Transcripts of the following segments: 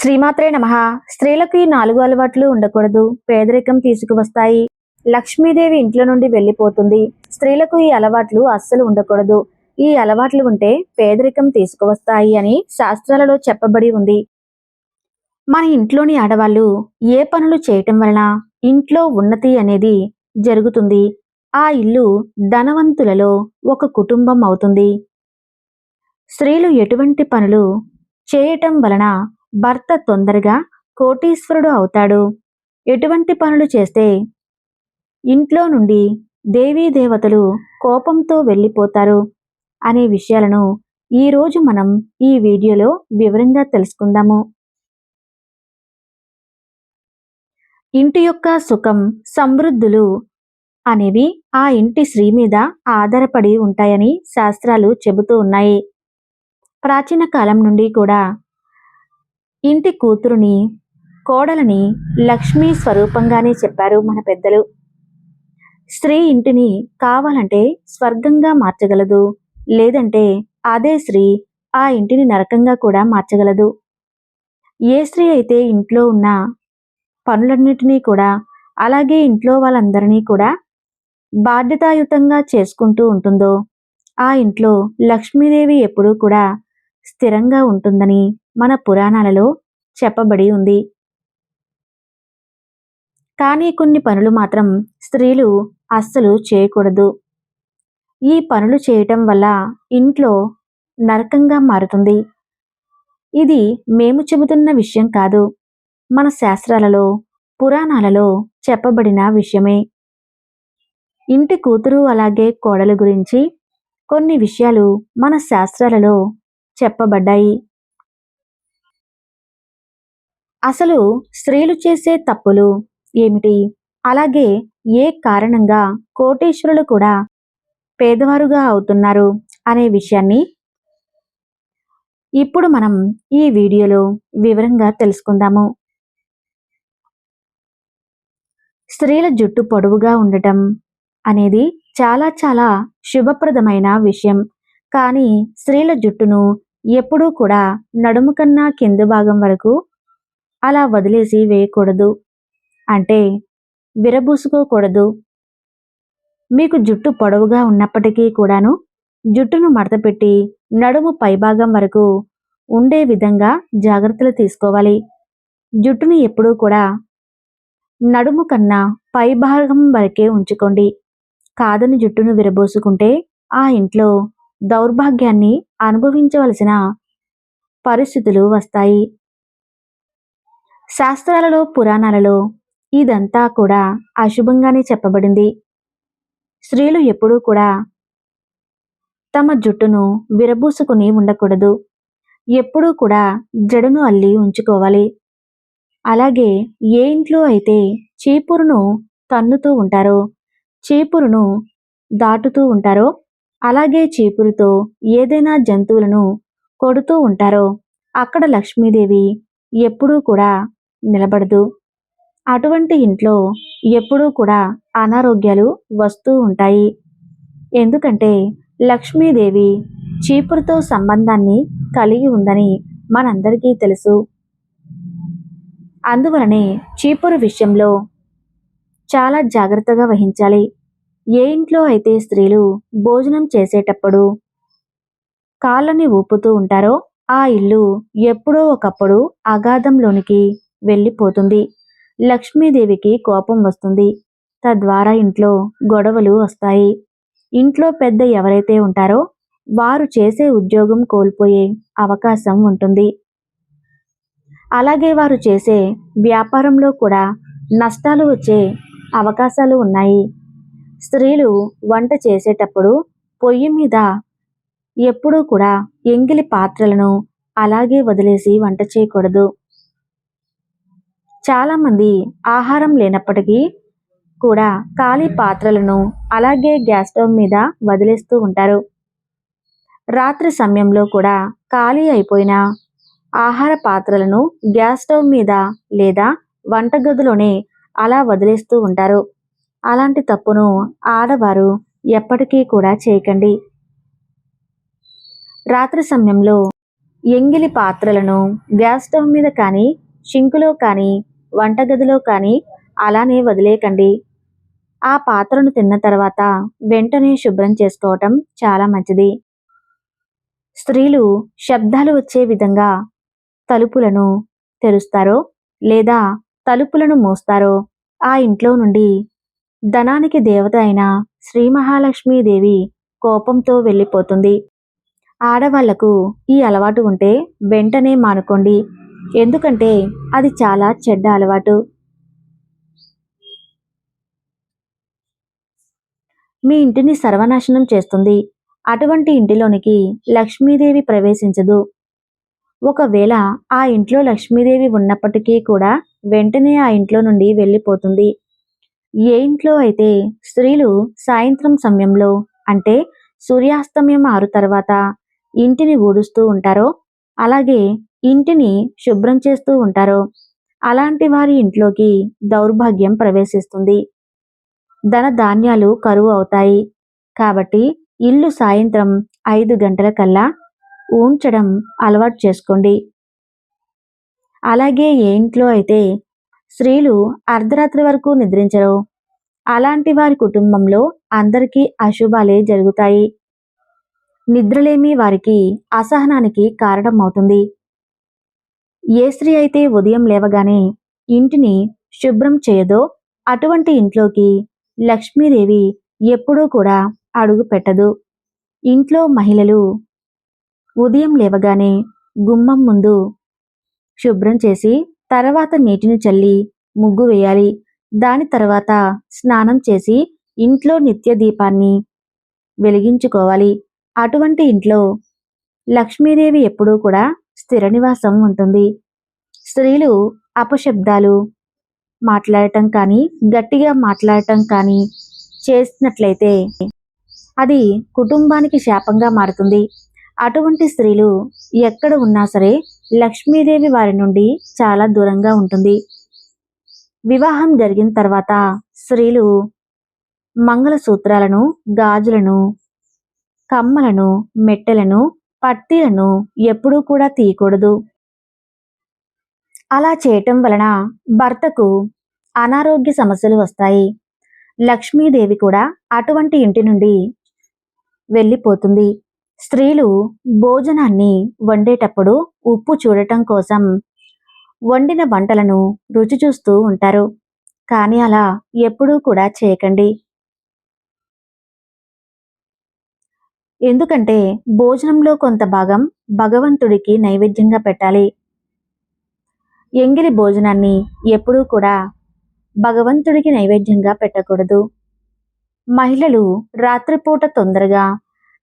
శ్రీమాత్రే నమః. స్త్రీలకు ఈ 4 అలవాట్లు ఉండకూడదు. పేదరికం తీసుకువస్తాయి. లక్ష్మీదేవి ఇంట్లో నుండి వెళ్ళిపోతుంది. స్త్రీలకు ఈ అలవాట్లు అస్సలు ఉండకూడదు. ఈ అలవాట్లు ఉంటే పేదరికం తీసుకువస్తాయి అని శాస్త్రాలలో చెప్పబడి ఉంది. మన ఇంట్లోని ఆడవాళ్ళు ఏ పనులు చేయటం వలన ఇంట్లో ఉన్నతి అనేది జరుగుతుంది. ఆ ఇల్లు ధనవంతులలో ఒక కుటుంబం అవుతుంది. స్త్రీలు ఎటువంటి పనులు చేయటం వలన భర్త తొందరగా కోటీశ్వరుడు అవుతాడు, ఎటువంటి పనులు చేస్తే ఇంట్లో నుండి దేవీ దేవతలు కోపంతో వెళ్ళిపోతారు అనే విషయాలను ఈరోజు మనం ఈ వీడియోలో వివరంగా తెలుసుకుందాము. ఇంటి యొక్క సుఖం సమృద్ధులు అనేవి ఆ ఇంటి స్త్రీ మీద ఆధారపడి ఉంటాయని శాస్త్రాలు చెబుతూ ఉన్నాయి. ప్రాచీన కాలం నుండి కూడా ఇంటి కూతురుని, కోడలని లక్ష్మీ స్వరూపంగానే చెప్పారు మన పెద్దలు. స్త్రీ ఇంటిని కావాలంటే స్వర్గంగా మార్చగలదు, లేదంటే అదే స్త్రీ ఆ ఇంటిని నరకంగా కూడా మార్చగలదు. ఏ స్త్రీ అయితే ఇంట్లో ఉన్న పనులన్నిటినీ కూడా, అలాగే ఇంట్లో వాళ్ళందరినీ కూడా బాధ్యతాయుతంగా చేసుకుంటూ ఉంటుందో ఆ ఇంట్లో లక్ష్మీదేవి ఎప్పుడూ కూడా స్థిరంగా ఉంటుందని మన పురాణాలలో చెప్పబడి ఉంది. కానీ కొన్ని పనులు మాత్రం స్త్రీలు అస్సలు చేయకూడదు. ఈ పనులు చేయటం వల్ల ఇంట్లో నరకంగా మారుతుంది. ఇది మేము చెబుతున్న విషయం కాదు, మన శాస్త్రాలలో పురాణాలలో చెప్పబడిన విషయమే. ఇంటి కూతురు అలాగే కోడలు గురించి కొన్ని విషయాలు మన శాస్త్రాలలో చెప్పబడ్డాయి. అసలు స్త్రీలు చేసే తప్పులు ఏమిటి, అలాగే ఏ కారణంగా కోటీశ్వరులు కూడా పేదవారుగా అవుతున్నారు అనే విషయాన్ని ఇప్పుడు మనం ఈ వీడియోలో వివరంగా తెలుసుకుందాము. స్త్రీల జుట్టు పొడవుగా ఉండటం అనేది చాలా చాలా శుభప్రదమైన విషయం. కానీ స్త్రీల జుట్టును ఎప్పుడూ కూడా నడుము కన్నా కింద భాగం వరకు అలా వదిలేసి వేయకూడదు, అంటే విరబూసుకోకూడదు. మీకు జుట్టు పొడవుగా ఉన్నప్పటికీ కూడాను జుట్టును మడతపెట్టి నడుము పైభాగం వరకు ఉండే విధంగా జాగ్రత్తలు తీసుకోవాలి. జుట్టుని ఎప్పుడూ కూడా నడుము కన్నా పైభాగం వరకే ఉంచుకోండి. కాదని జుట్టును విరబోసుకుంటే ఆ ఇంట్లో దౌర్భాగ్యాన్ని అనుభవించవలసిన పరిస్థితులు వస్తాయి. శాస్త్రాలలో పురాణాలలో ఇదంతా కూడా అశుభంగానే చెప్పబడింది. స్త్రీలు ఎప్పుడూ కూడా తమ జుట్టును విరబూసుకుని ఉండకూడదు. ఎప్పుడూ కూడా జడను అల్లి ఉంచుకోవాలి. అలాగే ఏ ఇంట్లో అయితే చీపురును తన్నుతూ ఉంటారో, చీపురును దాటుతూ ఉంటారో, అలాగే చీపురుతో ఏదైనా జంతువులను కొడుతూ ఉంటారో అక్కడ లక్ష్మీదేవి ఎప్పుడూ కూడా నిలబడదు. అటువంటి ఇంట్లో ఎప్పుడూ కూడా అనారోగ్యాలు వస్తూ ఉంటాయి. ఎందుకంటే లక్ష్మీదేవి చీపురుతో సంబంధాన్ని కలిగి ఉందని మనందరికీ తెలుసు. అందువలనే చీపురు విషయంలో చాలా జాగ్రత్తగా వహించాలి. ఏ ఇంట్లో అయితే స్త్రీలు భోజనం చేసేటప్పుడు కాళ్ళని ఊపుతూ ఉంటారో ఆ ఇల్లు ఎప్పుడో ఒకప్పుడు అగాధంలోనికి వెళ్ళిపోతుంది. లక్ష్మీదేవికి కోపం వస్తుంది. తద్వారా ఇంట్లో గొడవలు వస్తాయి. ఇంట్లో పెద్ద ఎవరైతే ఉంటారో వారు చేసే ఉద్యోగం కోల్పోయే అవకాశం ఉంటుంది. అలాగే వారు చేసే వ్యాపారంలో కూడా నష్టాలు వచ్చే అవకాశాలు ఉన్నాయి. స్త్రీలు వంట చేసేటప్పుడు పొయ్యి మీద ఎప్పుడూ కూడా ఎంగిలి పాత్రలను అలాగే వదిలేసి వంట చేయకూడదు. చాలామంది ఆహారం లేనప్పటికీ కూడా ఖాళీ పాత్రలను అలాగే గ్యాస్ స్టవ్ మీద వదిలేస్తూ ఉంటారు. రాత్రి సమయంలో కూడా ఖాళీ అయిపోయిన ఆహార పాత్రలను గ్యాస్ స్టవ్ మీద లేదా వంటగదిలోనే అలా వదిలేస్తూ ఉంటారు. అలాంటి తప్పును ఆడవారు ఎప్పటికీ కూడా చేయకండి. రాత్రి సమయంలో ఎంగిలి పాత్రలను గ్యాస్ స్టవ్ మీద కానీ, షింకులో కానీ, వంటగదిలో కానీ అలానే వదిలేయకండి. ఆ పాత్రను తిన్న తర్వాత వెంటనే శుభ్రం చేసుకోవటం చాలా మంచిది. స్త్రీలు శబ్దాలు వచ్చే విధంగా తలుపులను తెరుస్తారో లేదా తలుపులను మూస్తారో ఆ ఇంట్లో నుండి ధనానికి దేవత అయిన శ్రీ మహాలక్ష్మీదేవి కోపంతో వెళ్ళిపోతుంది. ఆడవాళ్లకు ఈ అలవాటు ఉంటే వెంటనే మానుకోండి. ఎందుకంటే అది చాలా చెడ్డ అలవాటు. మీ ఇంటిని సర్వనాశనం చేస్తుంది. అటువంటి ఇంటిలోనికి లక్ష్మీదేవి ప్రవేశించదు. ఒకవేళ ఆ ఇంట్లో లక్ష్మీదేవి ఉన్నప్పటికీ కూడా వెంటనే ఆ ఇంట్లో నుండి వెళ్ళిపోతుంది. ఏ ఇంట్లో అయితే స్త్రీలు సాయంత్రం సమయంలో అంటే సూర్యాస్తమయం 6 తర్వాత ఇంటిని ఊడుస్తూ ఉంటారో, అలాగే ఇంటిని శుభ్రం చేస్తూ ఉంటారో అలాంటి వారి ఇంట్లోకి దౌర్భాగ్యం ప్రవేశిస్తుంది. ధన ధాన్యాలు కరువు అవుతాయి. కాబట్టి ఇల్లు సాయంత్రం 5 గంటల కల్లా ఊడ్చడం అలవాటు చేసుకోండి. అలాగే ఏ ఇంట్లో అయితే స్త్రీలు అర్ధరాత్రి వరకు నిద్రించరో అలాంటి వారి కుటుంబంలో అందరికీ అశుభాలే జరుగుతాయి. నిద్రలేమి వారికి అసహనానికి కారణమవుతుంది. ఏ స్త్రీ అయితే ఉదయం లేవగానే ఇంటిని శుభ్రం చేయదో అటువంటి ఇంట్లోకి లక్ష్మీదేవి ఎప్పుడూ కూడా అడుగు పెట్టదు. ఇంట్లో మహిళలు ఉదయం లేవగానే గుమ్మం ముందు శుభ్రం చేసి తర్వాత నీటిని చల్లి ముగ్గు వేయాలి. దాని తర్వాత స్నానం చేసి ఇంట్లో నిత్య దీపాన్ని వెలిగించుకోవాలి. అటువంటి ఇంట్లో లక్ష్మీదేవి ఎప్పుడూ కూడా స్థిర నివాసం ఉంటుంది. స్త్రీలు అపశబ్దాలు మాట్లాడటం కానీ, గట్టిగా మాట్లాడటం కానీ చేసినట్లయితే అది కుటుంబానికి శాపంగా మారుతుంది. అటువంటి స్త్రీలు ఎక్కడ ఉన్నా సరే లక్ష్మీదేవి వారి నుండి చాలా దూరంగా ఉంటుంది. వివాహం జరిగిన తర్వాత స్త్రీలు మంగళసూత్రాలను, గాజులను, కమ్మలను, మెట్టెలను, పట్టీలను ఎప్పుడూ కూడా తీయకూడదు. అలా చేయటం వలన భర్తకు అనారోగ్య సమస్యలు వస్తాయి. లక్ష్మీదేవి కూడా అటువంటి ఇంటి నుండి వెళ్ళిపోతుంది. స్త్రీలు భోజనాన్ని వండేటప్పుడు ఉప్పు చూడటం కోసం వండిన వంటలను రుచి చూస్తూ ఉంటారు. కానీ అలా ఎప్పుడూ కూడా చేయకండి. ఎందుకంటే భోజనంలో కొంత భాగం భగవంతుడికి నైవేద్యంగా పెట్టాలి. ఎంగిలి భోజనాన్ని ఎప్పుడూ కూడా భగవంతుడికి నైవేద్యంగా పెట్టకూడదు. మహిళలు రాత్రిపూట తొందరగా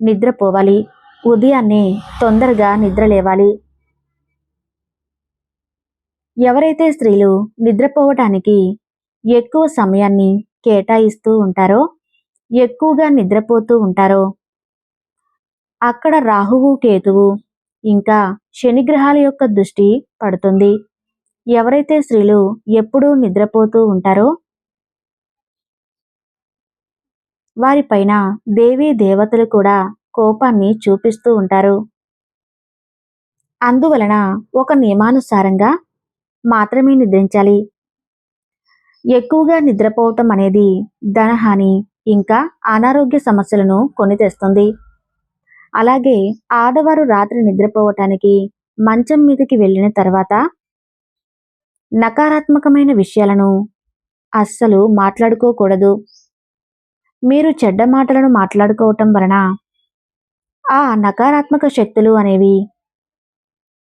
నిద్రపోవాలి. ఉదయాన్నే తొందరగా నిద్రలేవాలి. ఎవరైతే స్త్రీలు నిద్రపోవటానికి ఎక్కువ సమయాన్ని కేటాయిస్తూ ఉంటారో, ఎక్కువగా నిద్రపోతూ ఉంటారో అక్కడ రాహువు, కేతువు ఇంకా శనిగ్రహాల యొక్క దృష్టి పడుతుంది. ఎవరైతే స్త్రీలు ఎప్పుడూ నిద్రపోతూ ఉంటారో వారిపైన దేవీ దేవతలు కూడా కోపాన్ని చూపిస్తూ ఉంటారు. అందువలన ఒక నియమానుసారంగా మాత్రమే నిద్రించాలి. ఎక్కువగా నిద్రపోవటం అనేది ధనహాని ఇంకా అనారోగ్య సమస్యలను కొని తెస్తుంది. అలాగే ఆడవారు రాత్రి నిద్రపోవటానికి మంచం మీదకి వెళ్ళిన తర్వాత నకారాత్మకమైన విషయాలను అస్సలు మాట్లాడుకోకూడదు. మీరు చెడ్డ మాటలను మాట్లాడుకోవటం వలన ఆ నకారాత్మక శక్తులు అనేవి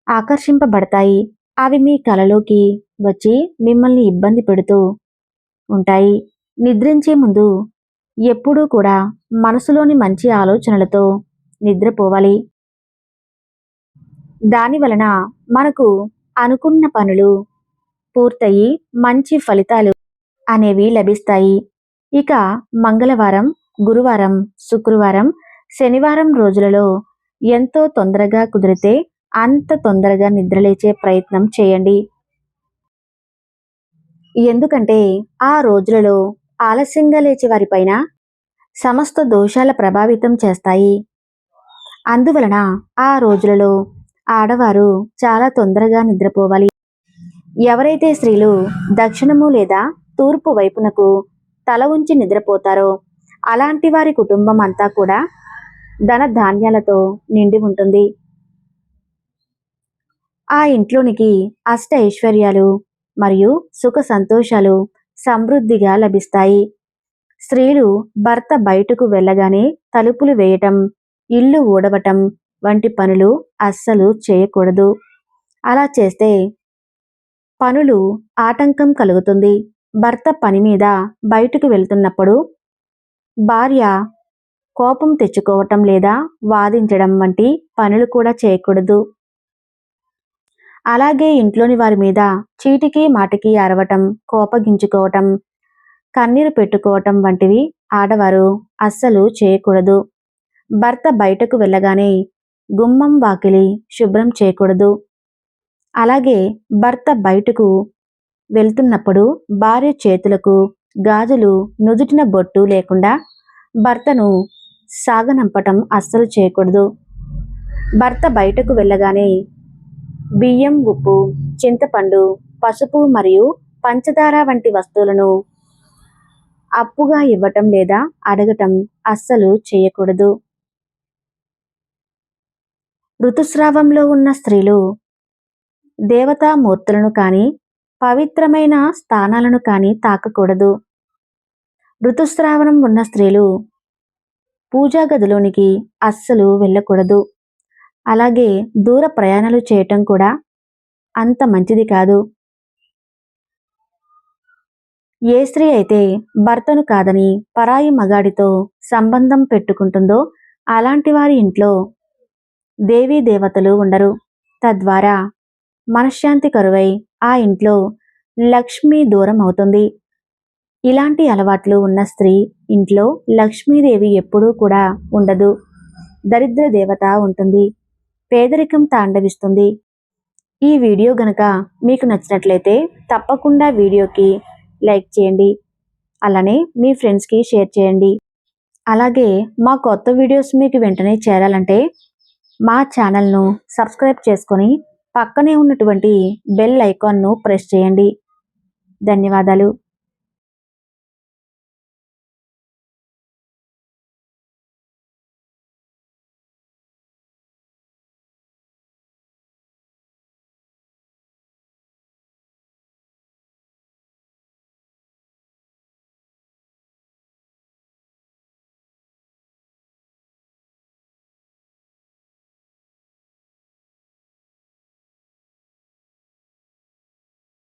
ఆకర్షింపబడతాయి. అవి మీ కలలోకి వచ్చి మిమ్మల్ని ఇబ్బంది పెడుతూ ఉంటాయి. నిద్రించే ముందు ఎప్పుడూ కూడా మనసులోని మంచి ఆలోచనలతో నిద్రపోవాలి. దాని వలన మనకు అనుకున్న పనులు పూర్తయి మంచి ఫలితాలు అనేవి లభిస్తాయి. ఇక మంగళవారం, గురువారం, శుక్రవారం, శనివారం రోజులలో ఎంతో తొందరగా కుదిరితే అంత తొందరగా నిద్రలేచే ప్రయత్నం చేయండి. ఎందుకంటే ఆ రోజులలో ఆలస్యంగా లేచే వారిపైన సమస్త దోషాల ప్రభావితం చేస్తాయి. అందువలన ఆ రోజులలో ఆడవారు చాలా తొందరగా నిద్రపోవాలి. ఎవరైతే స్త్రీలు దక్షిణము లేదా తూర్పు వైపునకు తల ఉంచి నిద్రపోతారో అలాంటి వారి కుటుంబం అంతా కూడా ధన ధాన్యాలతో నిండి ఉంటుంది. ఆ ఇంట్లోనికి అష్ట ఐశ్వర్యాలు మరియు సుఖ సంతోషాలు సమృద్ధిగా లభిస్తాయి. స్త్రీలు భర్త బయటకు వెళ్ళగానే తలుపులు వేయటం, ఇల్లు ఊడవటం వంటి పనులు అస్సలు చేయకూడదు. అలా చేస్తే పనులు ఆటంకం కలుగుతుంది. భర్త పని మీద బయటకు వెళ్తున్నప్పుడు భార్య కోపం తెచ్చుకోవటం లేదా వాదించడం వంటి పనులు కూడా చేయకూడదు. అలాగే ఇంట్లోని వారి మీద చీటికి మాటికి అరవటం, కోపగించుకోవటం, కన్నీరు పెట్టుకోవటం వంటివి ఆడవారు అస్సలు చేయకూడదు. భర్త బయటకు వెళ్ళగానే గుమ్మం వాకిలి శుభ్రం చేయకూడదు. అలాగే భర్త బయటకు వెళ్తున్నప్పుడు భార్య చేతులకు గాజులు, నుదుటిన బొట్టు లేకుండా భర్తను సాగనంపటం అస్సలు చేయకూడదు. భర్త బయటకు వెళ్ళగానే బియ్యం, ఉప్పు, చింతపండు, పసుపు మరియు పంచదార వంటి వస్తువులను అప్పుగా ఇవ్వటం లేదా అడగటం అస్సలు చేయకూడదు. ఋతుస్రావంలో ఉన్న స్త్రీలు దేవతామూర్తులను కానీ పవిత్రమైన స్థానాలను కానీ తాకకూడదు. ఋతుస్రావణం ఉన్న స్త్రీలు పూజా గదిలోనికి అస్సలు వెళ్ళకూడదు. అలాగే దూర ప్రయాణాలు చేయటం కూడా అంత మంచిది కాదు. ఏ స్త్రీ అయితే భర్తను కాదని పరాయి మగాడితో సంబంధం పెట్టుకుంటుందో అలాంటి వారి ఇంట్లో దేవీ దేవతలు ఉండరు. తద్వారా మనశ్శాంతి కరువై ఆ ఇంట్లో లక్ష్మి దూరం అవుతుంది. ఇలాంటి అలవాట్లు ఉన్న స్త్రీ ఇంట్లో లక్ష్మీదేవి ఎప్పుడూ కూడా ఉండదు. దరిద్ర దేవత ఉంటుంది. పేదరికం తాండవిస్తుంది. ఈ వీడియో గనక మీకు నచ్చినట్లయితే తప్పకుండా వీడియోకి లైక్ చేయండి. అలానే మీ ఫ్రెండ్స్కి షేర్ చేయండి. అలాగే మా కొత్త వీడియోస్ మీకు వెంటనే చేరాలంటే మా ఛానల్ను సబ్స్క్రైబ్ చేసుకొని పక్కనే ఉన్నటువంటి బెల్ ఐకాన్ను ప్రెస్ చేయండి. ధన్యవాదాలు.